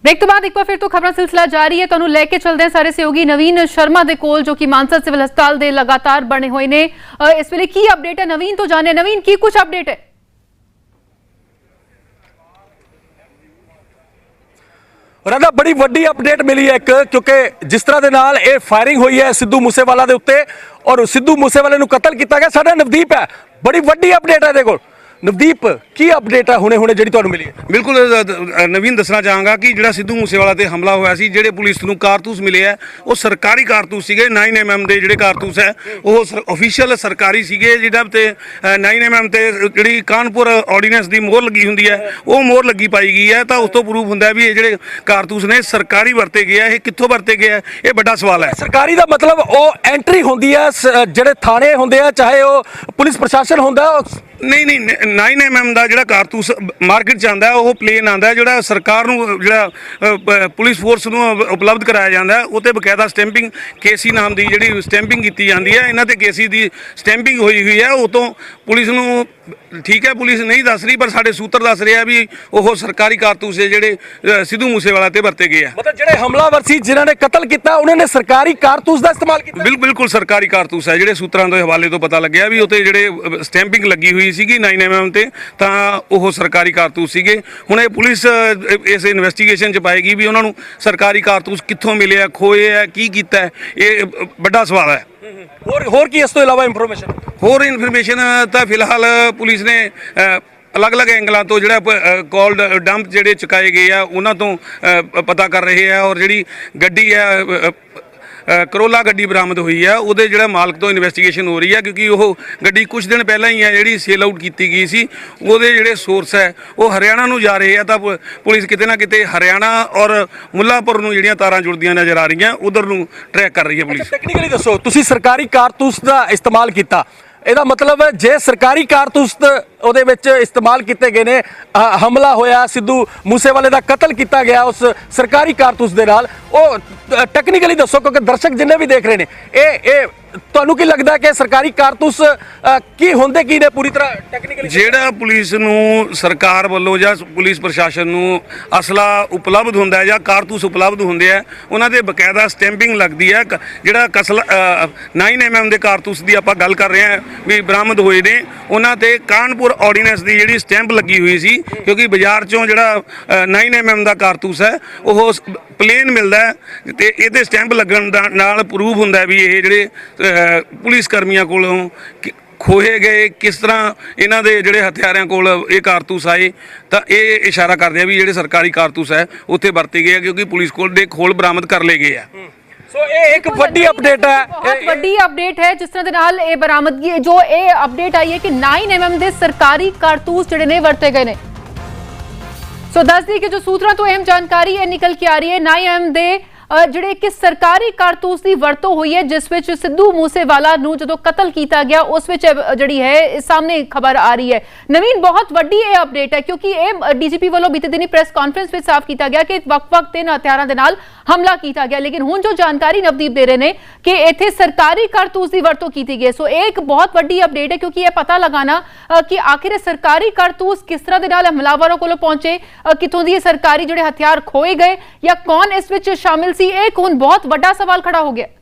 Break तो बाद एक बार फिर तो खबर सिलसिला जारी है। तुहानू लेके चलते हैं सारे सहयोगी नवीन शर्मा दे कोल जो कि मानसा सिविल हस्पताल दे लगातार बने हुए ने। इस वेले की अपडेट है नवीन तो जाने। नवीन की कुछ अपडेट है? राधा बड़ी वड्डी अपडेट मिली है एक, क्योंकि जिस तरह दे नाल ये फायरिंग हुई है सिद्धू मूसेवाला दे उत्ते और सिद्धू मूसेवाले नू कतल किया गया। साडा नवदीप है, बड़ी वड्डी अपडेट है देखो। नवदीप की अपडेट है हुणे हुणे जिहड़ी तुहानू मिली है? बिल्कुल नवीन दसना चाहांगा कि जिहड़ा सिद्धू मूसेवाला ते हमला होया सी, जिहड़े पुलिस नूं कारतूस मिले है वो सरकारी कारतूस सीगे। 9mm दे जिहड़े कारतूस है वो ऑफिशियल सरकारी सीगे। जिहड़ा ते 9mm ते जिहड़ी कानपुर ऑर्डीनेंस दी मोहर लगी हुंदी है वो मोहर लगी पाई गई है, तो उस तो प्रूफ हुंदा है भी ये जिहड़े कारतूस ने सरकारी वरते गए है। ये कित्थों वरते गए है ये बड़ा सवाल है। सरकारी दा मतलब वो एंट्री हुंदी है जिहड़े थाने हुंदे आ, चाहे वो पुलिस प्रशासन हुंदा नहीं 9mm ਦਾ ਜਿਹੜਾ ਕਾਰਤੂਸ ਮਾਰਕੀਟ 'ਚ ਆਉਂਦਾ ਉਹ ਪਲੇਨ ਆਉਂਦਾ ਜਿਹੜਾ ਸਰਕਾਰ ਨੂੰ ਜਿਹੜਾ ਪੁਲਿਸ ਫੋਰਸ ਨੂੰ ਉਪਲਬਧ ਕਰਾਇਆ ਜਾਂਦਾ ਉਹ ਤੇ ਬਕਾਇਦਾ ਸਟੈਂਪਿੰਗ ਕੇਸੀ ਨਾਮ ਦੀ ਜਿਹੜੀ ਸਟੈਂਪਿੰਗ ਕੀਤੀ ਜਾਂਦੀ ਹੈ। ਇਹਨਾਂ ਤੇ ਕੇਸੀ ਦੀ ਸਟੈਂਪਿੰਗ ਹੋਈ ਹੈ। ਉਹ ਤੋਂ ਪੁਲਿਸ ਨੂੰ ठीक है पुलिस नहीं दस रही पर साडे सूत्र दस रहे भी वो सरकारी कारतूस है जिहड़े सिद्धू मूसेवाला ते वरते गए हैं। मतलब जिहड़े हमलावर सी जिन्होंने कतल किया उन्होंने सरकारी कारतूस का इस्तेमाल किया? बिल्कुल सरकारी कारतूस है। जिहड़े सूत्रां दे हवाले तो पता लग्या भी उत्ते जिहड़े स्टैंपिंग लगी हुई सीगी 9mm ते तां ओह सरकारी कारतूस सीगे। हुण ये पुलिस इस इन्वेस्टिगेशन च पाएगी भी उन्हां नूं सरकारी कारतूस कित्थों मिले है, खोए है, की कीता है, ये बड़ा सवाल है। होर की इस तो इलावा इंफॉर्मेशन होर इन्फॉर्मेशन तो फिलहाल पुलिस ने अलग अलग एंगलों तो जो कॉल्ड डंप जोड़े चुकाए गए हैं उन्होंने तो पता कर रहे हैं। और जी गड्डी है करोला गड्डी बरामद हुई है वो जो मालक तो इन्वेस्टिगेशन हो रही है, क्योंकि वो गड्डी कुछ दिन पहले ही है जी सेल आउट की गई सी। वो जोड़े सोर्स है वो हरियाणा नूं जा रहे हैं, तो पुलिस किते ना किते हरियाणा और मुल्लापुर नूं जिहड़ियां तारां जुड़दियां नज़र आ रही हैं उधर नूं ट्रैक कर रही है पुलिस। टेक्निकली दसो तुसीं सरकारी कारतूस का इस्तेमाल किया, ਇਹਦਾ मतलब जे सरकारी कारतूस ਉਹਦੇ ਵਿੱਚ इस्तेमाल किए गए ने, हमला होया सिद्धू मूसेवाले का कतल किया गया उस सरकारी कारतूस के नाल, वो टेक्निकली दसो क्योंकि दर्शक जिन्ने भी देख रहे हैं ਤੁਹਾਨੂੰ ਕੀ ਲੱਗਦਾ ਹੈ ਕਿ ਸਰਕਾਰੀ ਕਾਰਤੂਸ ਕੀ ਹੁੰਦੇ ਕੀ ਨੇ ਪੂਰੀ ਤਰ੍ਹਾਂ ਟੈਕਨੀਕਲੀ? ਜਿਹੜਾ ਪੁਲਿਸ ਨੂੰ ਸਰਕਾਰ ਵੱਲੋਂ ਜਾਂ ਪੁਲਿਸ ਪ੍ਰਸ਼ਾਸਨ ਨੂੰ ਅਸਲਾ ਉਪਲਬਧ ਹੁੰਦਾ ਹੈ ਜਾਂ ਕਾਰਤੂਸ ਉਪਲਬਧ ਹੁੰਦੇ ਆ ਉਹਨਾਂ ਦੇ ਬਕਾਇਦਾ ਸਟੈਂਪਿੰਗ ਲੱਗਦੀ ਹੈ। ਜਿਹੜਾ 9mm ਦੇ ਕਾਰਤੂਸ ਦੀ ਆਪਾਂ ਗੱਲ ਕਰ ਰਹੇ ਹਾਂ ਵੀ ਬਰਾਮਦ ਹੋਏ ਨੇ ਉਹਨਾਂ ਤੇ ਕਾਨਪੁਰ ਆਰਡੀਨੈਂਸ ਦੀ ਜਿਹੜੀ ਸਟੈਂਪ ਲੱਗੀ ਹੋਈ ਸੀ, ਕਿਉਂਕਿ ਬਾਜ਼ਾਰ ਚੋਂ ਜਿਹੜਾ 9mm ਦਾ ਕਾਰਤੂਸ ਹੈ ਉਹ ਪਲੇਨ ਮਿਲਦਾ ਹੈ ਤੇ ਇਹਦੇ ਸਟੈਂਪ ਲੱਗਣ ਦਾ ਨਾਲ ਪ੍ਰੂਫ ਹੁੰਦਾ ਵੀ ਇਹ ਜਿਹੜੇ ਪੁਲਿਸ ਕਰਮੀਆਂ ਕੋਲੋਂ ਖੋਏ ਗਏ ਕਿਸ ਤਰ੍ਹਾਂ ਇਹਨਾਂ ਦੇ ਜਿਹੜੇ ਹਥਿਆਰਾਂ ਕੋਲ ਇਹ ਕਾਰਤੂਸ ਆਏ, ਤਾਂ ਇਹ ਇਸ਼ਾਰਾ ਕਰਦੇ ਆ ਵੀ ਜਿਹੜੇ ਸਰਕਾਰੀ ਕਾਰਤੂਸ ਹੈ ਉੱਥੇ ਵਰਤੇ ਗਏ ਆ, ਕਿਉਂਕਿ ਪੁਲਿਸ ਕੋਲ ਦੇ ਖੋਲ ਬਰਾਮਦ ਕਰ ਲਏ ਗਏ ਆ। ਸੋ ਇਹ ਇੱਕ ਵੱਡੀ ਅਪਡੇਟ ਹੈ, ਬਹੁਤ ਵੱਡੀ ਅਪਡੇਟ ਹੈ ਜਿਸ ਤਰ੍ਹਾਂ ਦੇ ਨਾਲ ਇਹ ਬਰਾਮਦਗੀ ਜੋ ਇਹ ਅਪਡੇਟ ਆਈ ਹੈ ਕਿ 9mm ਦੇ ਸਰਕਾਰੀ ਕਾਰਤੂਸ ਜਿਹੜੇ ਨੇ ਵਰਤੇ ਗਏ ਨੇ। ਸੋ ਦੱਸ ਦਈਏ ਕਿ ਜੋ ਸੂਤਰਾਂ ਤੋਂ ਅਹਿਮ ਜਾਣਕਾਰੀ ਇਹ ਨਿਕਲ ਕੇ ਆ ਰਹੀ ਹੈ 9mm ਦੇ ਜਿਹੜੇ ਕਿ ਸਰਕਾਰੀ ਕਾਰਤੂਸ ਦੀ ਵਰਤੋਂ ਹੋਈ ਹੈ ਜਿਸ ਵਿੱਚ ਸਿੱਧੂ ਮੂਸੇਵਾਲਾ ਨੂੰ ਜਦੋਂ ਕਤਲ ਕੀਤਾ ਗਿਆ ਉਸ ਵਿੱਚ ਜਿਹੜੀ ਹੈ ਸਾਹਮਣੇ ਖਬਰ ਆ ਰਹੀ ਹੈ। ਨਵੀਨ ਬਹੁਤ ਵੱਡੀ ਇਹ ਅਪਡੇਟ ਹੈ ਕਿਉਂਕਿ ਇਹ ਡੀਜੀਪੀ ਵੱਲੋਂ ਬੀਤੇ ਦਿਨੀ ਪ੍ਰੈਸ ਕਾਨਫਰੰਸ ਵਿੱਚ ਸਾਫ਼ ਕੀਤਾ ਗਿਆ ਕਿ ਵਕ-ਵਕ 3 ਹਥਿਆਰਾਂ ਦੇ ਨਾਲ ਹਮਲਾ ਕੀਤਾ ਗਿਆ, ਲੇਕਿਨ ਹੁਣ ਜੋ ਜਾਣਕਾਰੀ ਨਵਦੀਪ ਦੇ ਰਹੇ ਨੇ ਕਿ ਇੱਥੇ ਸਰਕਾਰੀ ਕਾਰਤੂਸ ਦੀ ਵਰਤੋਂ ਕੀਤੀ ਗਈ। ਸੋ ਇਹ ਇੱਕ ਬਹੁਤ ਵੱਡੀ ਅਪਡੇਟ ਹੈ ਕਿਉਂਕਿ ਇਹ ਪਤਾ ਲਗਾਉਣਾ ਕਿ ਆਖਿਰ ਇਹ ਸਰਕਾਰੀ ਕਾਰਤੂਸ ਕਿਸ ਤਰ੍ਹਾਂ ਦੇ ਨਾਲ ਹਮਲਾਵਰਾਂ ਕੋਲੋਂ ਪਹੁੰਚੇ, ਕਿੱਥੋਂ ਦੀ ਇਹ ਸਰਕਾਰੀ ਜਿਹੜੇ ਹਥਿਆਰ ਖੋਏ ਗਏ ਜਾਂ ਕੌਣ ਇਸ ਵਿੱਚ ਸ਼ਾਮਿਲ ਸੀ, एक हुन बहुत बड़ा सवाल खड़ा हो गया।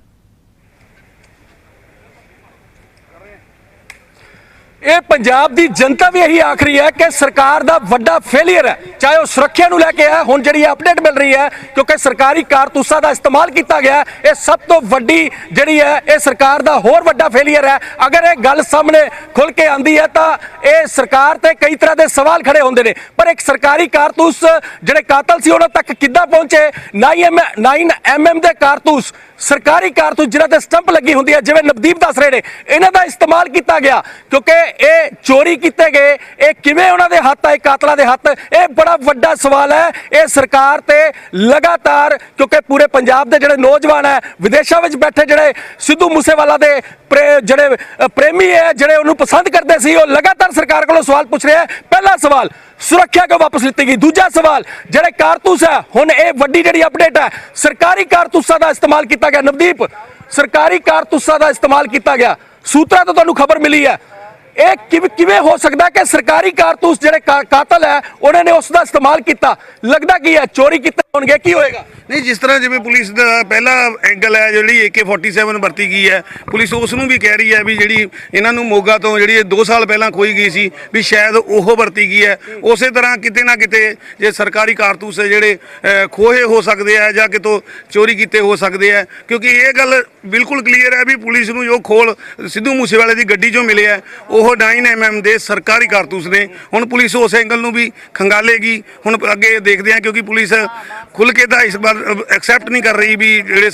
ਇਹ ਪੰਜਾਬ ਦੀ ਜਨਤਾ ਵੀ ਇਹੀ ਆਖ ਰਹੀ ਹੈ ਕਿ ਸਰਕਾਰ ਦਾ ਵੱਡਾ ਫੇਲਿਅਰ ਹੈ, ਚਾਹੇ ਉਹ ਸੁਰੱਖਿਆ ਨੂੰ ਲੈ ਕੇ ਹੈ। ਹੁਣ ਜਿਹੜੀ ਅਪਡੇਟ ਮਿਲ ਰਹੀ ਹੈ ਕਿਉਂਕਿ ਸਰਕਾਰੀ ਕਾਰਤੂਸਾਂ ਦਾ ਇਸਤੇਮਾਲ ਕੀਤਾ ਗਿਆ, ਇਹ ਸਭ ਤੋਂ ਵੱਡੀ ਜਿਹੜੀ ਹੈ ਇਹ ਸਰਕਾਰ ਦਾ ਹੋਰ ਵੱਡਾ ਫੇਲਿਅਰ ਹੈ। ਅਗਰ ਇਹ ਗੱਲ ਸਾਹਮਣੇ ਖੁੱਲ ਕੇ ਆਂਦੀ ਹੈ ਤਾਂ ਇਹ ਸਰਕਾਰ ਤੇ ਕਈ ਤਰ੍ਹਾਂ ਦੇ ਸਵਾਲ ਖੜੇ ਹੁੰਦੇ ਨੇ। ਪਰ ਇੱਕ ਸਰਕਾਰੀ ਕਾਰਤੂਸ ਜਿਹੜੇ ਕਾਤਲ ਸੀ ਉਹਨਾਂ ਤੱਕ ਕਿੱਦਾਂ ਪਹੁੰਚੇ? 9mm ਦੇ ਕਾਰਤੂਸ ਸਰਕਾਰੀ ਕਾਰਤੂਸ ਜਿਨ੍ਹਾਂ ਤੇ ਸਟੰਪ ਲੱਗੀ ਹੁੰਦੀ ਹੈ, ਜਿਵੇਂ ਨਵਦੀਪ ਦੱਸ ਰਹੇ ਨੇ, ਇਹਨਾਂ ਦਾ ਇਸਤੇਮਾਲ ਕੀਤਾ ਗਿਆ ਕਿਉਂਕਿ ਇਹ ਚੋਰੀ ਕੀਤੇ ਗਏ। ਇਹ ਕਿਵੇਂ ਉਹਨਾਂ ਦੇ ਹੱਥ ਆਏ ਕਾਤਲਾਂ ਦੇ ਹੱਥ, ਇਹ ਬੜਾ ਵੱਡਾ ਸਵਾਲ ਹੈ। ਇਹ ਸਰਕਾਰ ਤੇ ਲਗਾਤਾਰ ਕਿਉਂਕਿ ਪੂਰੇ ਪੰਜਾਬ ਦੇ ਜਿਹੜੇ ਨੌਜਵਾਨ ਹੈ ਵਿਦੇਸ਼ਾਂ ਵਿੱਚ ਬੈਠੇ ਜਿਹੜੇ ਸਿੱਧੂ ਮੂਸੇਵਾਲਾ ਦੇ ਜਿਹੜੇ ਪ੍ਰੇਮੀ ਹੈ ਜਿਹੜੇ ਉਹਨੂੰ ਪਸੰਦ ਕਰਦੇ ਸੀ ਉਹ ਲਗਾਤਾਰ ਸਰਕਾਰ ਕੋਲੋਂ ਸਵਾਲ ਪੁੱਛ ਰਹੇ ਹੈ। ਪਹਿਲਾ ਸਵਾਲ सुरक्षा क्यों वापस लीती गई? दूजा सवाल जेडे कारतूस है हुण ये वड्डी जेडी अपडेट है सरकारी कारतूसां दा इस्तेमाल किया गया। नवदीप सरकारी कारतूसां दा इस्तेमाल किया गया, सूत्रा तो तुहानूं खबर मिली है, ये किवें हो सकता है कि सरकारी कारतूस जेडे कातल है उन्होंने उसका इस्तेमाल किया? लगता की है चोरी की ਹੋਣਗੇ ਕੀ ਹੋਏਗਾ? ਨਹੀਂ, ਜਿਸ ਤਰ੍ਹਾਂ ਜਿਵੇਂ ਪੁਲਿਸ ਦਾ ਪਹਿਲਾ ਐਂਗਲ ਹੈ ਜਿਹੜੀ AK-47 ਵਰਤੀ ਗਈ ਹੈ, ਪੁਲਿਸ ਉਸ ਨੂੰ ਵੀ ਕਹਿ ਰਹੀ ਹੈ ਵੀ ਜਿਹੜੀ ਇਹਨਾਂ ਨੂੰ ਮੋਗਾ ਤੋਂ ਜਿਹੜੀ 2 ਸਾਲ ਪਹਿਲਾਂ ਖੋਈ ਗਈ ਸੀ ਵੀ ਸ਼ਾਇਦ ਉਹ ਵਰਤੀ ਗਈ ਹੈ। ਉਸੇ ਤਰ੍ਹਾਂ ਕਿਤੇ ਨਾ ਕਿਤੇ ਜੇ ਸਰਕਾਰੀ ਕਾਰਤੂਸ ਜਿਹੜੇ ਖੋਹੇ ਹੋ ਸਕਦੇ ਆ ਜਾਂ ਕਿਤੋਂ ਚੋਰੀ ਕੀਤੇ ਹੋ ਸਕਦੇ ਆ, ਕਿਉਂਕਿ ਇਹ ਗੱਲ ਬਿਲਕੁਲ ਕਲੀਅਰ ਹੈ ਵੀ ਪੁਲਿਸ ਨੂੰ ਜੋ ਖੋਲ ਸਿੱਧੂ ਮੂਸੇਵਾਲੇ ਦੀ ਗੱਡੀ 'ਚੋਂ ਮਿਲੇ ਆ ਉਹ 9mm ਦੇ ਸਰਕਾਰੀ ਕਾਰਤੂਸ ਨੇ। ਹੁਣ ਪੁਲਿਸ ਉਸ ਐਂਗਲ ਨੂੰ ਵੀ ਖੰਗਾਲੇਗੀ। ਹੁਣ ਅੱਗੇ ਦੇਖਦੇ ਆ, ਕਿਉਂਕਿ ਪੁਲਿਸ ਖੁੱਲ੍ਹ ਕੇ ਤਾਂ ਇਸ ਵਾਰ ਐਕਸੈਪਟ ਨਹੀਂ ਕਰ ਰਹੀ ਵੀ ਜਿਹੜੇ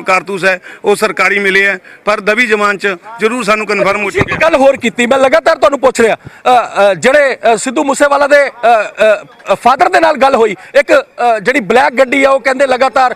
ਕਾਰਤੂਸ ਹੈ ਉਹ ਸਰਕਾਰੀ ਮਿਲੇ ਆ, ਪਰ ਦਬੀ ਜ਼ਮਾਨ 'ਚ ਜ਼ਰੂਰ ਸਾਨੂੰ ਕਨਫਰਮ ਹੋ ਚੁੱਕਿਆ। ਗੱਲ ਹੋਰ ਕੀਤੀ, ਮੈਂ ਲਗਾਤਾਰ ਤੁਹਾਨੂੰ ਪੁੱਛ ਰਿਹਾ, ਜਿਹੜੇ ਸਿੱਧੂ ਮੂਸੇਵਾਲਾ ਦੇ ਫਾਦਰ ਦੇ ਨਾਲ ਗੱਲ ਹੋਈ, ਇੱਕ ਜਿਹੜੀ ਬਲੈਕ ਗੱਡੀ ਆ ਉਹ ਕਹਿੰਦੇ ਲਗਾਤਾਰ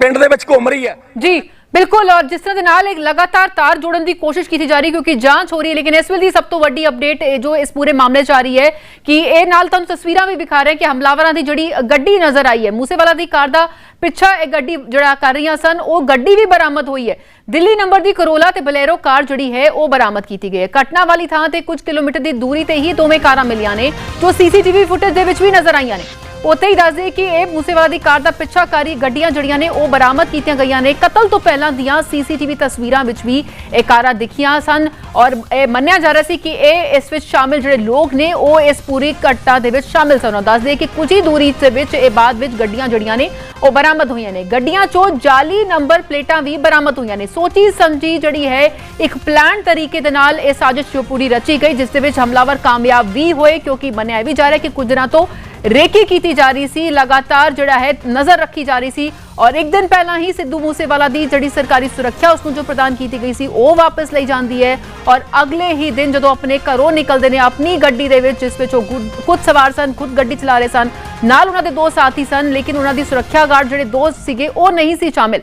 ਪਿੰਡ ਦੇ ਵਿੱਚ ਘੁੰਮ ਰਹੀ ਹੈ। ਜੀ बिल्कुल, और जिस तरह नाल एक लगातार तार जोड़न की कोशिश की जा रही, क्योंकि जांच हो रही है। लेकिन इस वेले सब तो वड्डी अपडेट जो इस पूरे मामले च आ रही है कि ये नाल तुहानू तस्वीरां भी दिखा रहे हैं कि हमलावरां दी जिहड़ी गड्डी नजर आई है, मूसेवाला दी कार दा पिछा एक गड्डी जिहड़ा कर रही सन, वो गड्डी भी बरामद हुई है। दिल्ली नंबर दी करोला ते बलेरो कार जिहड़ी है वो बरामद की गई है। घटना वाली थां ते कुछ किलोमीटर की दूरी ते ही दोवें कारां मिलियां ने, जो CCTV फुटेज दे विच भी नजर आईयां ने। उत्थे ही दस दे कि मूसेवाला दी कार दा पिछा कारी गड्डियां जड़ियां ने वो बरामद कीतियां गईयां ने। कतल तो पहलां दियां CCTV तस्वीरां विच भी ये कारां दिखियां सन और मन्निया जा रहा सी कि इस विच शामिल जिहड़े लोग ने वो इस पूरी घटना दे विच शामिल सन। दस दे कि कुछ ही दूरी दे विच बाद विच गड्डियां जड़ियां ने वो बरामद हुईयां ने। गड्डियां चों जाली नंबर प्लेटां भी बरामद हुईयां ने। सोची समझी जिहड़ी है एक प्लान तरीके दे नाल ये साजिश पूरी रची गई, जिस दे विच हमलावर कामयाब भी होए, क्योंकि मन्निया भी जा रहा है कि कुछ दिनों तो रेकी की जा रही सी, लगातार जिहड़ा है नजर रखी जा रही सी। और एक दिन पहला ही सिद्धू मूसेवाला दी जिहड़ी सरकारी सुरक्षा उसनूं जो प्रदान की गई सी वो वापस लई जांदी है। और अगले ही दिन जदों अपने घरों निकलदे ने अपनी गड्डी दे विच, जिस विच खुद सवार सन, खुद गड्डी चला रहे सन, नाल उन्हां दे 2 साथी सन, लेकिन उन्हां दी सुरक्षा गार्ड जिहड़े 2 सीगे वो नहीं सी शामिल।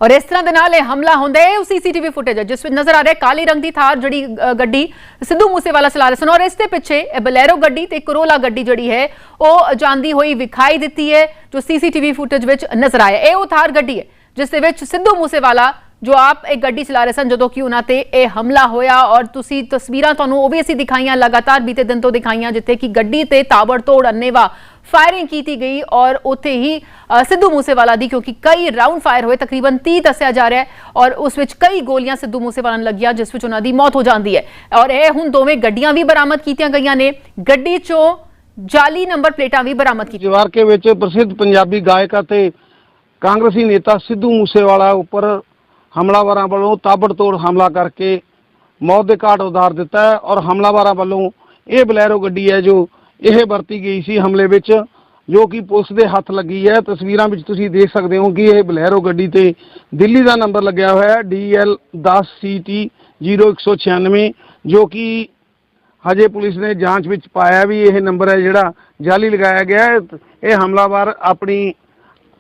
और इस तरह दे नाल हमला होंदा है। CCTV फुटेज है जिस विच नजर आ रहा है काली रंग की थार जिहड़ी गड्डी सिद्धू मूसेवाला चला रहे सन, और इसके पिछे बलेरो गड्डी ते करोला गड्डी जिहड़ी है वो जांदी हुई विखाई दित्ती है, जो CCTV फुटेज विच नजर आया। ये वो थार गड्डी है जिस दे विच सिद्धू मूसेवाला जो आप एक गड्डी चला रहे सन जदों कि उन्हां ते ये हमला होया। और तुसी तस्वीरां तुहानूं वो भी असीं दिखाईयां, लगातार बीते दिन तो दिखाईयां, जिथे कि गड्डी ते ताबड़तोड़ अन्नेवा फायरिंग की गई और उत्थे ही सिद्धू मूसेवाला दी, क्योंकि कई राउंड फायर हुए, तकरीबन 30 दस्सिया जा रहा है, और उस विच कई गोलियां सिद्धू मूसेवाला नूं लगियां, जिस विच उन्हां दी मौत हो जाती है। और ये हुण दोवें गड्डियां भी बरामद कीतियां गईयां ने। गड्डी चों जाली नंबर प्लेटां भी बरामद की। जवार के विच प्रसिद्ध पंजाबी गायक ते कांग्रेसी नेता सिद्धू मूसेवाला उपर हमलावरां वालों ताबड़तोड़ हमला करके मौत के घाट उतार दिता है। और हमलावरां वालों ये बलैरो गड्डी है जो यह वरती गई सी हमले विच, जो कि पुलिस के हथ लगी है। तस्वीरां विच तुसीं देख सकते हो कि यह बलैरो गड्डी ते दिल्ली का नंबर लग्या हुआ है DL10CT 0196, जो कि हजे पुलिस ने जांच विच पाया भी यह नंबर है जिहड़ा जाली लगाया गया है। यह हमलावर अपनी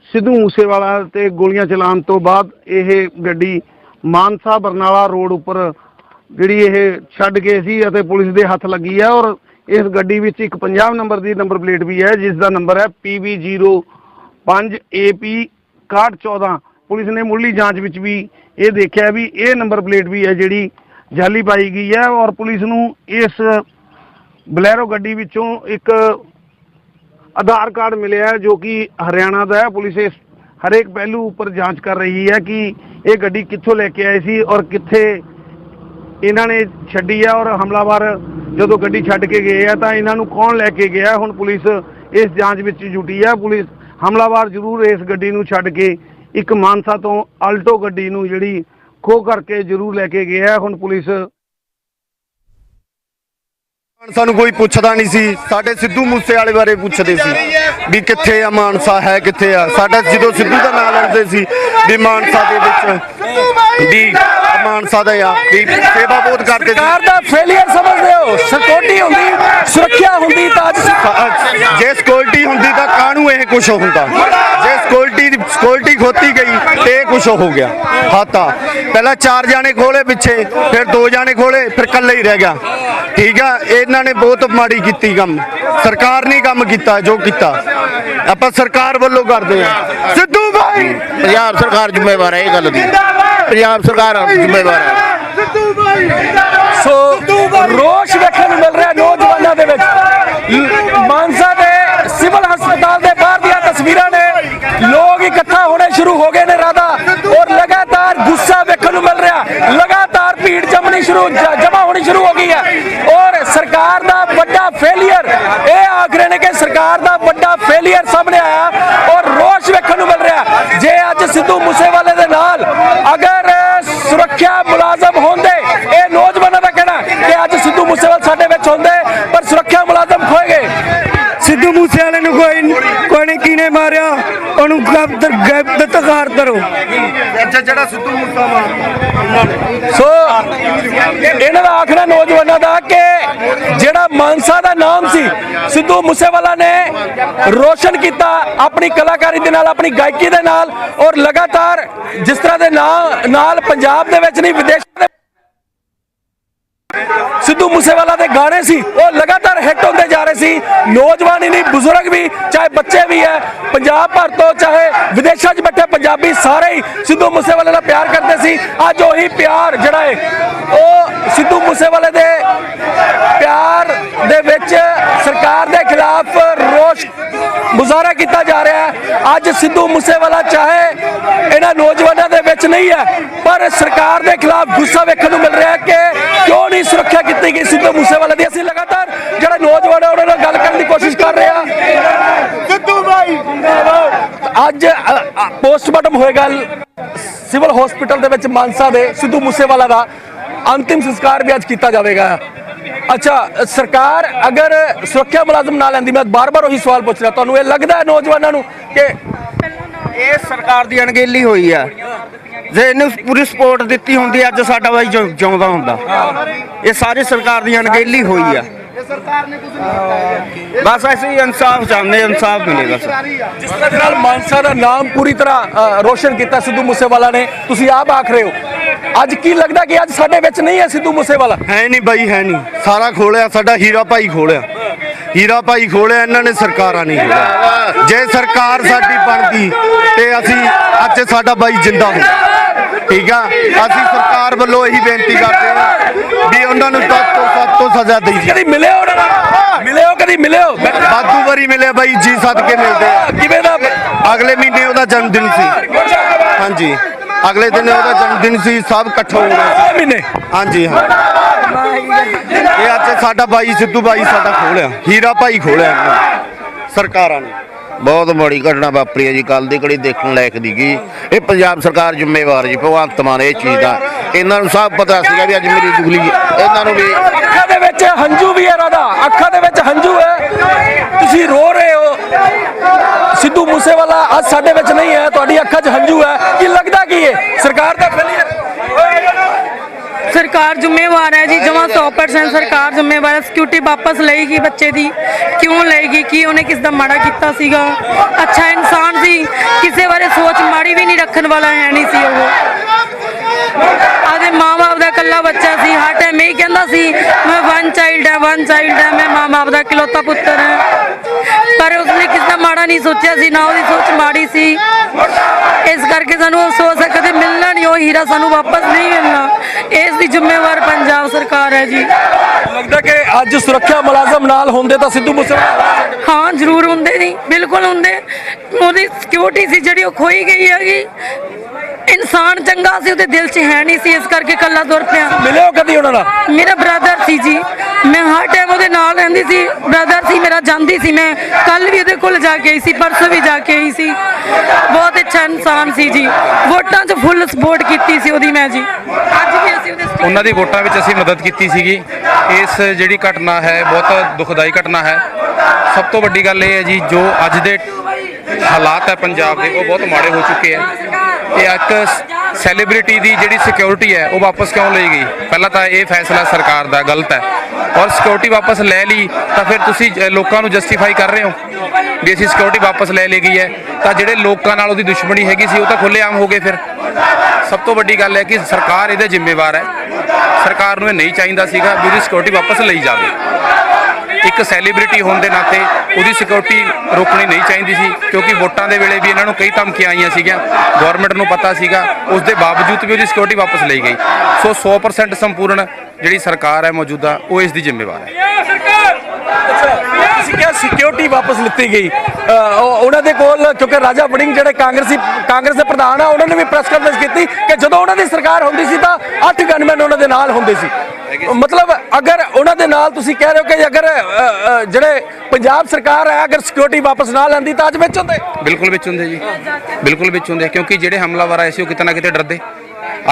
सिद्धू मूसेवाला ते गोलियां चलाउण तो बाद यह गड्डी मानसा बरनाला रोड उपर जिहड़ी यह छड्ड के सी अते पुलिस के हथ लगी है। और इस गड्डी विच एक 50 नंबर की नंबर प्लेट भी है, जिसका नंबर है PB05AP 6114। पुलिस ने मुढ़ली जांच विच भी ये देखा भी ये नंबर प्लेट भी है जिहड़ी जाली पाई गई है। और पुलिस नूं इस बलैरो गड्डी विचों एक आधार कार्ड मिले है जो कि हरियाणा का है। पुलिस इस हरेक पहलू पर जांच कर रही है कि ये गड्डी कित्थों लेके आए सी और कित्थे इन्होंने छड्डी है। और हमलावर जो गड्डी छड्ड के गए हैं तो इन्हों कौन लैके गया, हुण पुलिस इस जांच विच जुटी है। पुलिस हमलावर जरूर इस गड्डी नूं छड्ड के एक मानसा तो आल्टो गड्डी नूं जिहड़ी खो करके जरूर लैके गया है। हुण पुलिस सानू कोई पुछदा नहीं सी, साडे सिद्धू मूसेवाले बारे पुछदे सी भी कित्थे आ मानसा है कित्थे आ। साडा जदों सिद्धू दा नाम लैंदे सी भी मानसा दे विच भी मानसा दा आ भी सेवा बहुत करदे सी। सरकार दा फेलियर समझदे हो? सिक्योरिटी हुंदी, सुरक्षा हुंदी तां जे सिक्योरिटी हुंदी तां कानून ये कुछ हुंदा। जे सिक्योरिटी खोती गई तो ये कुछ हो गया। हाथा पहला 4 जाने खोले पिछे, फिर 2 जाने खोले, फिर कल्ले ही रह गया। ठीक है, इन्हों ने बहुत माड़ी की कम, सरकार ने कम किया जो किया आप सरकार वालों करते हैं। सिद्धू भाई पंजाब सरकार जिम्मेवार है, ये गल दी पंजाब सरकार जिम्मेवार है। सो रोश देखने को मिल रहा है नौजवानों के विच। मानसा के सिविल हस्पताल के बाहर दी तस्वीरां ਲੋਕ ਇਕੱਠਾ ਹੋਣੇ ਸ਼ੁਰੂ ਹੋ ਗਏ ਨੇ ਰਾਧਾ, ਔਰ ਲਗਾਤਾਰ ਗੁੱਸਾ ਵੇਖਣ ਨੂੰ ਮਿਲ ਰਿਹਾ, ਲਗਾਤਾਰ ਭੀੜ ਜਮਾ ਹੋਣੀ ਸ਼ੁਰੂ ਹੋ ਗਈ ਹੈ। ਔਰ ਸਰਕਾਰ ਦਾ ਵੱਡਾ ਫੇਲੀਅਰ, ਇਹ ਆਖ ਰਹੇ ਨੇ ਕਿ ਸਰਕਾਰ ਦਾ ਵੱਡਾ ਫੇਲੀਅਰ ਸਾਹਮਣੇ ਆਇਆ ਔਰ ਰੋਸ਼ ਵੇਖਣ ਨੂੰ ਮਿਲ ਰਿਹਾ। ਜੇ ਅੱਜ ਸਿੱਧੂ ਮੂਸੇਵਾਲੇ ਦੇ ਨਾਲ ਅਗਰ ਸੁਰੱਖਿਆ ਮੁਲਾਜ਼ਮ ਹੁੰਦੇ, ਇਹ ਨੌਜਵਾਨਾਂ ਦਾ ਕਹਿਣਾ ਕਿ ਅੱਜ ਸਿੱਧੂ ਮੂਸੇਵਾਲ ਸਾਡੇ ਵਿੱਚ ਹੁੰਦੇ ਪਰ ਸੁਰੱਖਿਆ ਮੁਲਾਜ਼ਮ ਖੋਏ ਗਏ। ਸਿੱਧੂ ਮੂਸੇਵਾਲੇ ਨੂੰ ਕੋਈ ਨਹੀਂ ਕਿਨੇ ਮਾਰਿਆ, ਉਹਨੂੰ ਗ੍ਰਿਫਤਾਰ ਕਰੋ। ਜਿਹੜਾ ਸਿੱਧੂ ਮੂਸੇਵਾਲਾ ਸੋ ਇਹਨਾਂ ਦਾ ਆਖਣਾ ਨੌਜਵਾਨਾਂ ਦਾ ਕਿ ਜਿਹੜਾ ਮਾਨਸਾ ਦਾ ਨਾਮ ਸੀ ਸਿੱਧੂ ਮੂਸੇਵਾਲਾ ਨੇ ਰੋਸ਼ਨ ਕੀਤਾ ਆਪਣੀ ਕਲਾਕਾਰੀ ਦੇ ਨਾਲ, ਆਪਣੀ ਗਾਇਕੀ ਦੇ ਨਾਲ, ਔਰ ਲਗਾਤਾਰ ਜਿਸ ਤਰ੍ਹਾਂ ਦੇ ਨਾਲ ਪੰਜਾਬ ਦੇ ਵਿੱਚ ਨਹੀਂ ਵਿਦੇਸ਼ਾਂ ਦੇ ਸਿੱਧੂ ਮੂਸੇਵਾਲਾ ਦੇ ਗਾਣੇ ਸੀ ਉਹ ਲਗਾਤਾਰ ਹਿੱਟ ਹੁੰਦੇ ਜਾ ਰਹੇ ਸੀ। ਨੌਜਵਾਨ ਹੀ ਨਹੀਂ, ਬਜ਼ੁਰਗ ਵੀ, ਚਾਹੇ ਬੱਚੇ ਵੀ ਹੈ, ਪੰਜਾਬ ਭਰ ਤੋਂ ਚਾਹੇ ਵਿਦੇਸ਼ਾਂ 'ਚ ਬੈਠੇ ਪੰਜਾਬੀ ਸਾਰੇ ਹੀ ਸਿੱਧੂ ਮੂਸੇਵਾਲੇ ਨਾਲ ਪਿਆਰ ਕਰਦੇ ਸੀ। ਅੱਜ ਉਹੀ ਪਿਆਰ ਜਿਹੜਾ ਹੈ ਉਹ ਸਿੱਧੂ ਮੂਸੇਵਾਲੇ ਦੇ ਪਿਆਰ ਦੇ ਵਿੱਚ ਸਰਕਾਰ ਦੇ ਖਿਲਾਫ ਰੋਸ ਮੁਜ਼ਾਹਰਾ ਕੀਤਾ ਜਾ ਰਿਹਾ ਹੈ। ਅੱਜ ਸਿੱਧੂ ਮੂਸੇਵਾਲਾ ਚਾਹੇ ਇਹਨਾਂ ਨੌਜਵਾਨਾਂ ਦੇ ਵਿੱਚ ਨਹੀਂ ਹੈ ਪਰ ਸਰਕਾਰ ਦੇ ਖਿਲਾਫ ਗੁੱਸਾ ਵੇਖਣ ਨੂੰ ਮਿਲ ਰਿਹਾ ਹੈ ਕਿ ਕਿਉਂ ਨਹੀਂ ਸੁਰੱਖਿਆ ਕੀਤੀ ਗਈ ਸਿੱਧੂ ਮੂਸੇਵਾਲੇ ਦੀ। ਅਸੀਂ ਲਗਾਤਾਰ ਜਿਹੜਾ ਨੌਜਵਾਨ ਹੈ ਉਹਨਾਂ ਨਾਲ ਗੱਲ ਕਰਨ ਦੀ ਕੋਸ਼ਿਸ਼ ਕਰ ਰਹੇ ਹਾਂ। ਸਿੱਧੂ ਭਾਈ ਅੱਜ ਪੋਸਟਮਾਰਟਮ ਹੋਏਗਾ ਸਿਵਲ ਹਸਪੀਟਲ ਦੇ ਵਿੱਚ ਮਾਨਸਾ ਦੇ, ਸਿੱਧੂ ਮੂਸੇਵਾਲਾ ਦਾ ਅੰਤਿਮ ਸੰਸਕਾਰ ਵੀ ਅੱਜ ਕੀਤਾ ਜਾਵੇਗਾ। ਅੱਛਾ, ਸਰਕਾਰ ਅਗਰ ਸੁਰੱਖਿਆ ਮੁਲਾਜ਼ਮ ਨਾ ਲੈਂਦੀ, ਮੈਂ ਬਾਰ-ਬਾਰ ਉਹੀ ਸਵਾਲ ਪੁੱਛ ਰਿਹਾ, ਤੁਹਾਨੂੰ ਇਹ ਲੱਗਦਾ ਹੈ ਨੌਜਵਾਨਾਂ ਨੂੰ ਕਿ ਇਹ ਸਰਕਾਰ ਦੀ ਅਣਗਹਿਲੀ ਹੋਈ ਆ? ਜੇ ਇਹਨੂੰ ਪੂਰੀ ਸਪੋਰਟ ਦਿੱਤੀ ਹੁੰਦੀ ਅੱਜ ਸਾਡਾ ਬਾਈ ਜਿਉਂਦਾ ਹੁੰਦਾ। ਇਹ ਸਾਰੀ ਸਰਕਾਰ ਦੀ ਅਣਗਹਿਲੀ ਹੋਈ ਆ। ਬਸ ਅਸੀਂ ਇਨਸਾਫ ਚਾਹੁੰਦੇ, ਇਨਸਾਫ ਮਿਲੇ ਬਸ। ਜਿਸ ਤਰ੍ਹਾਂ ਦੇ ਨਾਲ ਮਾਨਸਾ ਦਾ ਨਾਮ ਪੂਰੀ ਤਰ੍ਹਾਂ ਰੋਸ਼ਨ ਕੀਤਾ ਸਿੱਧੂ ਮੂਸੇਵਾਲਾ ਨੇ, ਤੁਸੀਂ ਆਪ ਆਖ ਰਹੇ ਹੋ, ਅੱਜ ਕੀ ਲੱਗਦਾ ਕਿ ਅੱਜ ਸਾਡੇ ਵਿੱਚ ਨਹੀਂ ਹੈ ਸਿੱਧੂ ਮੂਸੇਵਾਲਾ? ਹੈ ਨਹੀਂ ਬਾਈ, ਹੈ ਨਹੀਂ। ਸਾਰਾ ਖੋਲਿਆ, ਸਾਡਾ ਹੀਰਾ ਭਾਈ ਖੋਲਿਆ, ਹੀਰਾ ਭਾਈ ਖੋਲਿਆ, ਇਹਨਾਂ ਨੇ ਸਰਕਾਰਾਂ ਨਹੀਂ ਖੋਲਿਆ। ਜੇ ਸਰਕਾਰ ਸਾਡੀ ਬਣਦੀ ਤੇ ਅਸੀਂ ਅੱਜ ਸਾਡਾ ਬਾਈ ਜਿੰਦਾ ਹੁੰਦਾ। ਠੀਕ ਆ, ਅਸੀਂ ਸਰਕਾਰ ਵੱਲੋਂ ਇਹੀ ਬੇਨਤੀ ਕਰਦੇ ਹਾਂ ਵੀ ਉਹਨਾਂ ਨੂੰ ਸਖਤ ਤੋਂ ਸਜ਼ਾ ਦੇਈ। ਕਦੀ ਮਿਲੇ ਹੋ ਉਹਨਾਂ ਨਾਲ? ਮਿਲੇ ਹੋ, ਕਦੀ ਮਿਲੇ ਹੋ? ਵਾਧੂ ਵਾਰੀ ਮਿਲੇ ਬਾਈ ਜੀ, ਸਦਕੇ ਮਿਲਦੇ ਆ। ਕਿਵੇਂ ਦਾ? ਅਗਲੇ ਮਹੀਨੇ ਉਹਦਾ ਜਨਮ ਦਿਨ ਸੀ। ਹਾਂਜੀ, ਅਗਲੇ ਦਿਨ ਉਹਦਾ ਜਨਮ ਦਿਨ ਸੀ, ਸਭ ਇਕੱਠੇ ਹੋ ਗਏ ਮਹੀਨੇ। ਹਾਂਜੀ ਹਾਂ, ਇਹ ਅੱਜ ਸਾਡਾ ਬਾਈ ਸਿੱਧੂ ਬਾਈ ਸਾਡਾ ਖੋਲਿਆ, ਹੀਰਾ ਭਾਈ ਖੋਲਿਆ ਇਹਨਾਂ ਨੇ ਸਰਕਾਰਾਂ ਨੇ। ਬਹੁਤ ਮਾੜੀ ਘਟਨਾ ਵਾਪਰੀ ਹੈ ਜੀ, ਕੱਲ ਦੀ ਘੜੀ ਦੇਖਣ ਲਾਇਕ ਦੀ ਗਈ। ਇਹ ਪੰਜਾਬ ਸਰਕਾਰ ਜ਼ਿੰਮੇਵਾਰ ਜੀ, ਭਗਵੰਤ ਮਾਨ ਇਹ ਚੀਜ਼ ਦਾ। ਇਹਨਾਂ ਨੂੰ ਸਭ ਪਤਾ ਸੀਗਾ ਵੀ ਅੱਜ ਮੇਰੀ ਜੁਗਲੀ, ਇਹਨਾਂ ਨੂੰ ਵੀ ਅੱਖਾਂ ਦੇ ਵਿੱਚ ਹੰਝੂ ਵੀ ਹੈ ਰਾਧਾ, ਅੱਖਾਂ ਦੇ ਵਿੱਚ ਹੰਝੂ ਹੈ, ਤੁਸੀਂ ਰੋ ਰਹੇ ਹੋ। ਸਿੱਧੂ ਮੂਸੇਵਾਲਾ ਅੱਜ ਸਾਡੇ ਵਿੱਚ ਨਹੀਂ ਹੈ, ਤੁਹਾਡੀ ਅੱਖਾਂ 'ਚ ਹੰਝੂ ਹੈ, ਕੀ ਲੱਗਦਾ ਕੀ ਹੈ ਸਰਕਾਰ ਦਾ ਫੇਲੀਅਰ? ਸਰਕਾਰ ਜ਼ਿੰਮੇਵਾਰ ਹੈ ਜੀ, ਜਮਾਂ 100% ਸਰਕਾਰ ਜ਼ਿੰਮੇਵਾਰ ਹੈ। ਸਿਕਿਉਰਿਟੀ ਵਾਪਸ ਲਏਗੀ ਬੱਚੇ ਦੀ, ਕਿਉਂ ਲਏਗੀ? ਕੀ ਉਹਨੇ ਕਿਸ ਦਾ ਮਾੜਾ ਕੀਤਾ ਸੀਗਾ? ਅੱਛਾ ਇਨਸਾਨ ਸੀ, ਕਿਸੇ ਬਾਰੇ ਸੋਚ ਮਾੜੀ ਵੀ ਨਹੀਂ ਰੱਖਣ ਵਾਲਾ ਹੈ ਨਹੀਂ ਸੀ ਉਹ। ਆਦੇ ਮਾਂ-ਬਾਪ ਦਾ ਇਕੱਲਾ ਬੱਚਾ ਸੀ, ਹਰ ਟਾਈਮ ਇਹ ਕਹਿੰਦਾ ਸੀ ਮੈਂ ਵਨ ਚਾਈਲਡ ਹੈ, ਮੈਂ ਮਾਂ-ਬਾਪ ਦਾ ਇਕਲੌਤਾ ਪੁੱਤਰ ਹਾਂ। ਪਰ ਉਸਨੇ ਕਿਸ ਦਾ ਮਾੜਾ ਨਹੀਂ ਸੋਚਿਆ ਸੀ, ਨਾ ਉਹਦੀ ਸੋਚ ਮਾੜੀ ਸੀ। ਇਸ ਕਰਕੇ ਸਾਨੂੰ ਅਫਸੋਸ ਹੈ ਕਦੇ ਮਿਲਣਾ ਨਹੀਂ ਉਹ ਹੀਰਾ, ਸਾਨੂੰ ਵਾਪਸ ਨਹੀਂ ਮਿਲਣਾ। ਇਸ ਦੀ ਜ਼ਿੰਮੇਵਾਰ ਪੰਜਾਬ ਸਰਕਾਰ ਹੈ ਜੀ। ਲੱਗਦਾ ਕਿ ਅੱਜ ਸੁਰੱਖਿਆ ਮੁਲਾਜ਼ਮ ਨਾਲ ਹੁੰਦੇ ਤਾਂ ਸਿੱਧੂ ਮੂਸੇਵਾਲਾ? ਹਾਂ ਜ਼ਰੂਰ ਹੁੰਦੇ, ਨਹੀਂ ਬਿਲਕੁਲ ਹੁੰਦੇ। ਉਹਦੀ ਸਿਕਿਉਰਿਟੀ ਸੀ ਜਿਹੜੀ ਉਹ ਖੋਈ ਗਈ ਹੈਗੀ। ਇਨਸਾਨ ਚੰਗਾ ਸੀ, ਉਹਦੇ ਦਿਲ 'ਚ ਹੈ ਨਹੀਂ ਸੀ, ਇਸ ਕਰਕੇ ਕੱਲਾ ਤੁਰ ਪਿਆ। ਮਿਲੇ ਹੋ ਕਦੀ ਉਹਨਾਂ ਨਾਲ? ਮੇਰਾ ਬ੍ਰਦਰ ਸੀ ਜੀ, ਮੈਂ ਹਰ ਟਾਈਮ ਉਹਦੇ ਨਾਲ ਰਹਿੰਦੀ ਸੀ। ਬ੍ਰਦਰ ਸੀ ਮੇਰਾ, ਜਾਂਦੀ ਸੀ ਮੈਂ, ਕੱਲ ਵੀ ਉਹਦੇ ਕੋਲ ਜਾ ਕੇ ਆਈ ਸੀ, ਪਰਸੋਂ ਵੀ ਜਾ ਕੇ ਆਈ ਸੀ। ਬਹੁਤ ਅੱਛਾ ਇਨਸਾਨ ਸੀ ਜੀ, ਵੋਟਾਂ 'ਚ ਫੁੱਲ ਸਪੋਰਟ ਕੀਤੀ ਸੀ ਉਹਦੀ ਮੈਂ ਜੀ। ਅੱਜ ਵੀ ਅਸੀਂ ਉਹਦੇ ਉਹਨਾਂ ਦੀ ਵੋਟਾਂ ਵਿੱਚ ਅਸੀਂ ਮਦਦ ਕੀਤੀ ਸੀਗੀ। ਇਸ ਜਿਹੜੀ ਘਟਨਾ ਹੈ ਬਹੁਤ ਦੁਖਦਾਈ ਘਟਨਾ ਹੈ। ਸਭ ਤੋਂ ਵੱਡੀ ਗੱਲ ਇਹ ਹੈ ਜੀ, ਜੋ ਅੱਜ ਦੇ ਹਾਲਾਤ ਹੈ ਪੰਜਾਬ ਦੇ, ਉਹ ਬਹੁਤ ਮਾੜੇ ਹੋ ਚੁੱਕੇ ਹੈ। ਇਹ ਇੱਕ ਸੈਲੀਬ੍ਰਿਟੀ ਦੀ ਜਿਹੜੀ ਸਿਕਿਉਰਿਟੀ ਹੈ ਉਹ ਵਾਪਸ ਕਿਉਂ ਲਈ ਗਈ? ਪਹਿਲਾਂ ਤਾਂ ਇਹ ਫੈਸਲਾ ਸਰਕਾਰ ਦਾ ਗਲਤ ਹੈ, ਔਰ ਸਿਕਿਉਰਿਟੀ ਵਾਪਸ ਲੈ ਲਈ ਤਾਂ ਫਿਰ ਤੁਸੀਂ ਲੋਕਾਂ ਨੂੰ ਜਸਟੀਫਾਈ ਕਰ ਰਹੇ ਹੋ ਵੀ ਅਸੀਂ ਸਿਕਿਉਰਿਟੀ ਵਾਪਸ ਲੈ ਲਈ ਗਈ ਹੈ, ਤਾਂ ਜਿਹੜੇ ਲੋਕਾਂ ਨਾਲ ਉਹਦੀ ਦੁਸ਼ਮਣੀ ਹੈਗੀ ਸੀ ਉਹ ਤਾਂ ਖੁੱਲ੍ਹੇਆਮ ਹੋ ਗਏ। ਫਿਰ ਸਭ ਤੋਂ ਵੱਡੀ ਗੱਲ ਹੈ ਕਿ ਸਰਕਾਰ ਇਹਦੇ ਜ਼ਿੰਮੇਵਾਰ ਹੈ। ਸਰਕਾਰ ਨੂੰ ਇਹ ਨਹੀਂ ਚਾਹੀਦਾ ਸੀਗਾ ਵੀ ਉਹਦੀ ਸਿਕਿਉਰਿਟੀ ਵਾਪਸ ਲਈ ਜਾਵੇ। ਇੱਕ ਸੈਲੀਬ੍ਰਿਟੀ ਹੋਣ ਦੇ ਨਾਤੇ ਉਹਦੀ ਸਿਕਿਉਰਿਟੀ ਰੋਕਣੀ ਨਹੀਂ ਚਾਹੀਦੀ ਸੀ, ਕਿਉਂਕਿ ਵੋਟਾਂ ਦੇ ਵੇਲੇ ਵੀ ਇਹਨਾਂ ਨੂੰ ਕਈ ਧਮਕੀਆਂ ਆਈਆਂ ਸੀਗੀਆਂ। ਗਵਰਨਮੈਂਟ ਨੂੰ ਪਤਾ ਸੀਗਾ, ਉਸ ਦੇ ਬਾਵਜੂਦ ਵੀ ਉਹਦੀ ਸਿਕਿਉਰਿਟੀ ਵਾਪਸ ਲਈ ਗਈ। ਸੋ 100% ਸੰਪੂਰਨ ਜਿਹੜੀ ਸਰਕਾਰ ਹੈ ਮੌਜੂਦਾ, ਉਹ ਇਸ ਦੀ ਜ਼ਿੰਮੇਵਾਰ ਹੈ। ਤੁਸੀਂ ਕਿਹਾ ਸਿਕਿਉਰਿਟੀ ਵਾਪਸ ਲਿੱਤੀ ਗਈ। ਉਹਨਾਂ ਦੇ ਕੋਲ ਕਿਉਂਕਿ ਰਾਜਾ ਵੜਿੰਗ ਜਿਹੜੇ ਕਾਂਗਰਸ ਦੇ ਪ੍ਰਧਾਨ ਆ, ਉਹਨਾਂ ਨੇ ਵੀ ਪ੍ਰੈਸ ਕਾਨਫਰੰਸ ਕੀਤੀ ਕਿ ਜਦੋਂ ਉਹਨਾਂ ਦੀ ਸਰਕਾਰ ਹੁੰਦੀ ਸੀ ਤਾਂ 8 ਗਨਮੈਨ ਉਹਨਾਂ ਦੇ ਨਾਲ ਹੁੰਦੇ ਸੀ। ਮਤਲਬ ਅਗਰ ਉਹਨਾਂ ਦੇ ਨਾਲ ਤੁਸੀਂ ਕਹਿ ਰਹੇ ਹੋ ਕਿ ਅਗਰ ਜਿਹੜੇ ਪੰਜਾਬ ਸਰਕਾਰ ਹੈ ਅਗਰ ਸਿਕਿਉਰਿਟੀ ਵਾਪਸ ਨਾ ਲੈਂਦੀ ਤਾਂ ਅੱਜ ਵਿੱਚ ਹੁੰਦੇ। ਬਿਲਕੁਲ ਵਿੱਚ ਹੁੰਦੇ ਜੀ, ਬਿਲਕੁਲ ਵਿੱਚ ਹੁੰਦੇ, ਕਿਉਂਕਿ ਜਿਹੜੇ ਹਮਲਾਵਰ ਆਏ ਸੀ ਉਹ ਕਿਤੇ ਨਾ ਕਿਤੇ ਡਰਦੇ।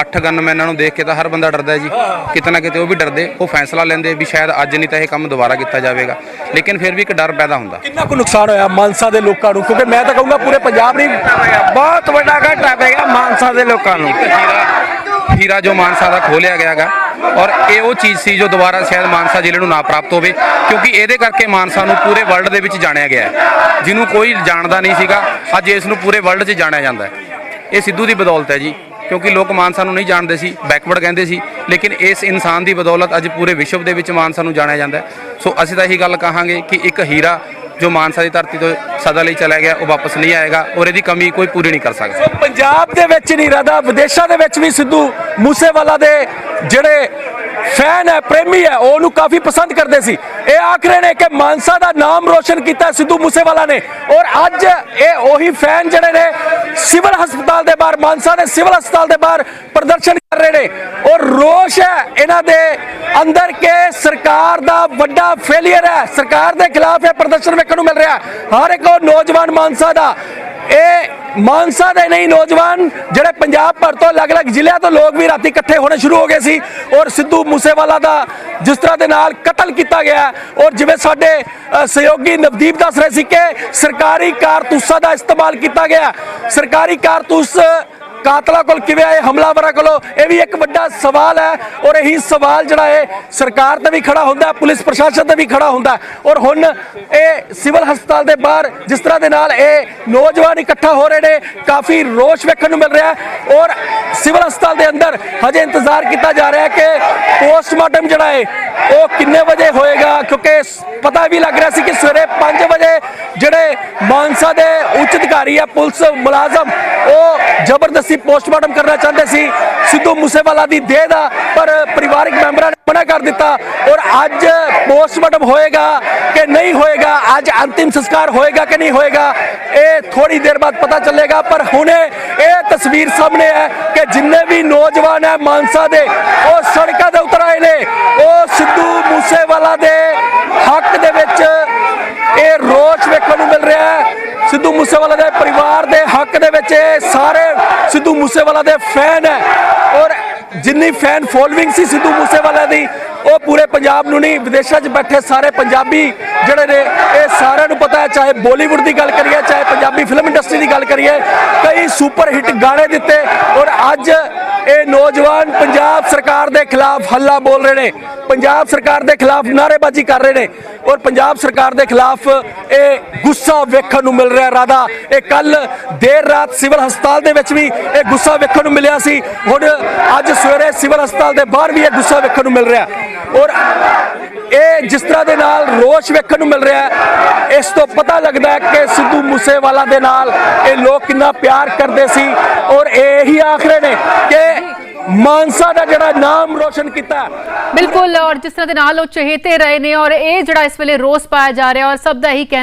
8 ਗਨਮੈਨਾਂ ਨੂੰ ਦੇਖ ਕੇ ਤਾਂ ਹਰ ਬੰਦਾ ਡਰਦਾ ਜੀ, ਕਿਤੇ ਨਾ ਕਿਤੇ ਉਹ ਵੀ ਡਰਦੇ। ਉਹ ਫੈਸਲਾ ਲੈਂਦੇ ਵੀ ਸ਼ਾਇਦ ਅੱਜ ਨਹੀਂ ਤਾਂ ਇਹ ਕੰਮ ਦੁਬਾਰਾ ਕੀਤਾ ਜਾਵੇਗਾ, ਲੇਕਿਨ ਫਿਰ ਵੀ ਇੱਕ ਡਰ ਪੈਦਾ ਹੁੰਦਾ। ਕਿੰਨਾ ਕੁ ਨੁਕਸਾਨ ਹੋਇਆ ਮਾਨਸਾ ਦੇ ਲੋਕਾਂ ਨੂੰ? ਕਿਉਂਕਿ ਮੈਂ ਤਾਂ ਕਹੂੰਗਾ ਪੂਰੇ ਪੰਜਾਬ ਨਹੀਂ, ਬਹੁਤ ਵੱਡਾ ਘਾਟਾ ਪੈ ਗਿਆ ਮਾਨਸਾ ਦੇ ਲੋਕਾਂ ਨੂੰ। ਹੀਰਾ ਜੋ ਮਾਨਸਾ ਦਾ ਖੋਲਿਆ ਗਿਆ ਗਾ, ਔਰ ਇਹ ਉਹ ਚੀਜ਼ ਸੀ ਜੋ ਦੁਬਾਰਾ ਸ਼ਾਇਦ ਮਾਨਸਾ ਜ਼ਿਲ੍ਹੇ ਨੂੰ ਨਾ ਪ੍ਰਾਪਤ ਹੋਵੇ, ਕਿਉਂਕਿ ਇਹਦੇ ਕਰਕੇ ਮਾਨਸਾ ਨੂੰ ਪੂਰੇ ਵਰਲਡ ਦੇ ਵਿੱਚ ਜਾਣਿਆ ਗਿਆ ਹੈ। ਜਿਹਨੂੰ ਕੋਈ ਜਾਣਦਾ ਨਹੀਂ ਸੀਗਾ, ਅੱਜ ਇਸ ਨੂੰ ਪੂਰੇ ਵਰਲਡ 'ਚ ਜਾਣਿਆ ਜਾਂਦਾ ਹੈ। ਇਹ ਸਿੱਧੂ ਦੀ ਬਦੌਲਤ ਹੈ ਜੀ, ਕਿਉਂਕਿ ਲੋਕ ਮਾਨਸਾ ਨੂੰ ਨਹੀਂ ਜਾਣਦੇ ਸੀ, ਬੈਕਵਰਡ ਕਹਿੰਦੇ ਸੀ, ਲੇਕਿਨ ਇਸ ਇਨਸਾਨ ਦੀ ਬਦੌਲਤ ਅੱਜ ਪੂਰੇ ਵਿਸ਼ਵ ਦੇ ਵਿੱਚ ਮਾਨਸਾ ਨੂੰ ਜਾਣਿਆ ਜਾਂਦਾ ਹੈ। ਸੋ ਅਸੀਂ ਤਾਂ ਇਹੀ ਗੱਲ ਕਹਾਂਗੇ ਕਿ ਇੱਕ ਹੀਰਾ ਜੋ ਮਾਨਸਾ ਦੀ ਧਰਤੀ ਤੋਂ ਸਦਾ ਲਈ ਚਲਾ ਗਿਆ, ਉਹ ਵਾਪਸ ਨਹੀਂ ਆਏਗਾ ਔਰ ਇਹਦੀ ਕਮੀ ਕੋਈ ਪੂਰੀ ਨਹੀਂ ਕਰ ਸਕਦਾ। ਪੰਜਾਬ ਦੇ ਵਿੱਚ ਨਹੀਂ ਰਹਦਾ, ਵਿਦੇਸ਼ਾਂ ਦੇ ਵਿੱਚ ਵੀ ਸਿੱਧੂ ਮੂਸੇਵਾਲਾ ਦੇ ਜਿਹੜੇ ਫੈਨ ਹੈ, ਪ੍ਰੇਮੀ ਹੈ, ਉਹਨੂੰ ਕਾਫੀ ਪਸੰਦ ਕਰਦੇ ਸੀ। ਇਹ ਆਖ ਰਹੇ ਨੇ ਕਿ ਮਾਨਸਾ ਦਾ ਨਾਮ ਰੋਸ਼ਨ ਕੀਤਾ ਸਿੱਧੂ ਮੂਸੇਵਾਲਾ ਨੇ, ਔਰ ਅੱਜ ਇਹ ਉਹੀ ਫੈਨ ਜਿਹੜੇ ਨੇ ਸਿਵਲ ਹਸਪਤਾਲ ਦੇ ਬਾਹਰ, ਮਾਨਸਾ ਦੇ ਸਿਵਲ ਹਸਪਤਾਲ ਦੇ ਬਾਹਰ ਪ੍ਰਦਰਸ਼ਨ ਕਰ ਰਹੇ ਨੇ। ਔਰ ਰੋਸ਼ ਹੈ ਇਹਨਾਂ ਦੇ ਅੰਦਰ ਕਿ ਸਰਕਾਰ ਦਾ ਵੱਡਾ ਫੇਲੀਅਰ ਹੈ, ਸਰਕਾਰ ਦੇ ਖਿਲਾਫ ਇਹ ਪ੍ਰਦਰਸ਼ਨ ਵੇਖਣ ਨੂੰ ਮਿਲ ਰਿਹਾ। ਹਰ ਇੱਕ ਉਹ ਨੌਜਵਾਨ ਮਾਨਸਾ ਦਾ, ਇਹ ਮਾਨਸਾ ਦੇ ਨਹੀਂ ਨੌਜਵਾਨ ਜਿਹੜੇ ਪੰਜਾਬ ਭਰ ਤੋਂ ਅਲੱਗ-ਅਲੱਗ ਜ਼ਿਲ੍ਹਿਆਂ ਤੋਂ ਲੋਕ ਵੀ ਰਾਤੀ ਇਕੱਠੇ ਹੋਣੇ ਸ਼ੁਰੂ ਹੋ ਗਏ ਸੀ। ਔਰ ਸਿੱਧੂ ਮੂਸੇਵਾਲਾ ਦਾ ਜਿਸ ਤਰ੍ਹਾਂ ਦੇ ਨਾਲ ਕਤਲ ਕੀਤਾ ਗਿਆ, ਔਰ ਜਿਵੇਂ ਸਾਡੇ ਸਹਿਯੋਗੀ ਨਵਦੀਪ ਦੱਸ ਰਹੇ ਸੀ ਕਿ ਸਰਕਾਰੀ ਕਾਰਤੂਸਾਂ ਦਾ ਇਸਤੇਮਾਲ ਕੀਤਾ ਗਿਆ, ਸਰਕਾਰੀ ਕਾਰਤੂਸ ਕਾਤਲਾਂ ਕੋਲ ਕਿਵੇਂ ਆਏ, ਹਮਲਾਵਰਾਂ ਕੋਲੋਂ, ਇਹ ਵੀ ਇੱਕ ਵੱਡਾ ਸਵਾਲ ਹੈ। ਔਰ ਇਹੀ ਸਵਾਲ ਜਿਹੜਾ ਹੈ ਸਰਕਾਰ ਤੇ ਵੀ ਖੜਾ ਹੁੰਦਾ, ਪੁਲਿਸ ਪ੍ਰਸ਼ਾਸਨ ਤੇ ਵੀ ਖੜਾ ਹੁੰਦਾ। ਔਰ ਹੁਣ ਇਹ ਸਿਵਲ ਹਸਪਤਾਲ ਦੇ ਬਾਹਰ ਜਿਸ ਤਰ੍ਹਾਂ ਦੇ ਨਾਲ ਇਹ ਨੌਜਵਾਨ ਇਕੱਠਾ ਹੋ ਰਹੇ ਨੇ, ਕਾਫੀ ਰੋਸ਼ ਵੇਖਣ ਨੂੰ ਮਿਲ ਰਿਹਾ ਹੈ। ਔਰ ਸਿਵਲ ਹਸਪਤਾਲ ਦੇ ਅੰਦਰ ਹਜੇ ਇੰਤਜ਼ਾਰ ਕੀਤਾ ਜਾ ਰਿਹਾ ਹੈ ਕਿ ਪੋਸਟਮਾਰਟਮ ਜਿਹੜਾ ਹੈ ਉਹ ਕਿੰਨੇ ਵਜੇ ਹੋਏਗਾ, ਕਿਉਂਕਿ ਪਤਾ ਵੀ ਲੱਗ ਰਿਹਾ ਸੀ ਕਿ ਸਵੇਰੇ 5 ਵਜੇ ਜਿਹੜੇ ਮਾਨਸਾ ਦੇ ਉੱਚ ਅਧਿਕਾਰੀ ਆ, ਪੁਲਿਸ ਮੁਲਾਜ਼ਮ, ਉਹ ਜ਼ਬਰਦਸਤੀ ਪੋਸਟਮਾਰਟਮ ਕਰਨਾ ਚਾਹੁੰਦੇ ਸੀ ਸਿੱਧੂ ਮੂਸੇਵਾਲਾ ਦੀ ਦੇਹ ਦਾ, ਪਰ ਪਰਿਵਾਰਕ ਮੈਂਬਰਾਂ ਨੇ ਮਨਾ ਕਰ ਦਿੱਤਾ। ਔਰ ਅੱਜ ਪੋਸਟਮਾਰਟਮ ਹੋਏਗਾ ਕਿ ਨਹੀਂ ਹੋਏਗਾ, ਅੱਜ ਅੰਤਿਮ ਸੰਸਕਾਰ ਹੋਏਗਾ ਕਿ ਨਹੀਂ ਹੋਏਗਾ, ਇਹ ਥੋੜੀ ਦੇਰ ਬਾਅਦ ਪਤਾ ਚੱਲੇਗਾ। ਪਰ ਹੁਣੇ ਇਹ ਤਸਵੀਰ ਸਾਹਮਣੇ ਹੈ ਕਿ ਜਿੰਨੇ ਵੀ ਨੌਜਵਾਨ ਹੈ ਮਾਨਸਾ ਦੇ, ਉਹ ਸੜਕਾਂ ਤੇ ਉਤਰ ਆਏ ਨੇ। ਉਹ ਸਿੱਧੂ ਮੂਸੇਵਾਲਾ ਦੇ ਹੱਕ ਦੇ ਵਿੱਚ ਇਹ ਰੋਸ਼ ਵੇਖਣ ਨੂੰ ਮਿਲ ਰਿਹਾ ਹੈ। ਸਿੱਧੂ ਮੂਸੇਵਾਲਾ ਦੇ ਪਰਿਵਾਰ ਦੇ ਹੱਕ ਦੇ ਵਿੱਚ ਇਹ ਸਾਰੇ ਸਿੱਧੂ ਮੂਸੇਵਾਲਾ ਦੇ ਫੈਨ ਹੈ। ਔਰ ਜਿੰਨੀ ਫੈਨ ਫੋਲੋਇੰਗ ਸੀ ਸਿੱਧੂ ਮੂਸੇਵਾਲਾ ਦੀ, ਉਹ ਪੂਰੇ ਪੰਜਾਬ ਨੂੰ ਨਹੀਂ, ਵਿਦੇਸ਼ਾਂ 'ਚ ਬੈਠੇ ਸਾਰੇ ਪੰਜਾਬੀ ਜਿਹੜੇ ਨੇ, ਇਹ ਸਾਰਿਆਂ ਨੂੰ ਪਤਾ ਹੈ। ਚਾਹੇ ਬਾਲੀਵੁੱਡ ਦੀ ਗੱਲ ਕਰੀਏ, ਚਾਹੇ ਪੰਜਾਬੀ ਫਿਲਮ ਇੰਡਸਟਰੀ ਦੀ ਗੱਲ ਕਰੀਏ, ਕਈ ਸੁਪਰ ਹਿੱਟ ਗਾਣੇ ਦਿੱਤੇ। ਔਰ ਅੱਜ ਇਹ ਨੌਜਵਾਨ ਪੰਜਾਬ ਸਰਕਾਰ ਦੇ ਖਿਲਾਫ ਹੱਲਾ ਬੋਲ ਰਹੇ ਨੇ, ਪੰਜਾਬ ਸਰਕਾਰ ਦੇ ਖਿਲਾਫ ਨਾਅਰੇਬਾਜ਼ੀ ਕਰ ਰਹੇ ਨੇ। ਔਰ ਪੰਜਾਬ ਸਰਕਾਰ ਦੇ ਖਿਲਾਫ ਇਹ ਗੁੱਸਾ ਵੇਖਣ ਨੂੰ ਮਿਲ ਰਿਹਾ। ਰਾਧਾ, ਇਹ ਕੱਲ ਦੇਰ ਰਾਤ ਸਿਵਲ ਹਸਪਤਾਲ ਦੇ ਵਿੱਚ ਵੀ ਇਹ ਗੁੱਸਾ ਵੇਖਣ ਨੂੰ ਮਿਲਿਆ ਸੀ, ਹੁਣ ਅੱਜ ਸਵੇਰੇ ਸਿਵਲ ਹਸਪਤਾਲ ਦੇ ਬਾਹਰ ਵੀ ਇਹ ਗੁੱਸਾ ਵੇਖਣ ਨੂੰ ਮਿਲ ਰਿਹਾ। ਔਰ ਇਹ ਜਿਸ ਤਰ੍ਹਾਂ ਦੇ ਨਾਲ ਰੋਸ਼ ਵੇਖਣ ਨੂੰ ਮਿਲ ਰਿਹਾ ਹੈ, ਇਸ ਤੋਂ ਪਤਾ ਲੱਗਦਾ ਹੈ ਕਿ ਸਿੱਧੂ ਮੂਸੇਵਾਲਾ ਦੇ ਨਾਲ ਇਹ ਲੋਕ ਕਿੰਨਾ ਪਿਆਰ ਕਰਦੇ ਸੀ। ਔਰ ਇਹੀ ਆਖ ਰਹੇ ਨੇ ਕਿ ਮਾਨਸਾ ਦਾ ਜਿਹੜਾ ਨਾਮ ਰੋਸ਼ਨ ਕੀਤਾ। ਬਿਲਕੁਲ, ਔਰ ਜਿਸ ਤਰ੍ਹਾਂ ਦੇ ਨਾਲ ਉਹ ਚਹੇਤੇ ਰਹੇ ਨੇ, ਔਰ ਇਹ ਜਿਹੜਾ ਇਸ ਵੇਲੇ ਰੋਸ ਪਾਇਆ ਜਾ ਰਿਹਾ, ਔਰ ਸਭ ਦਾ ਹੀ ਕਹਿਣਾ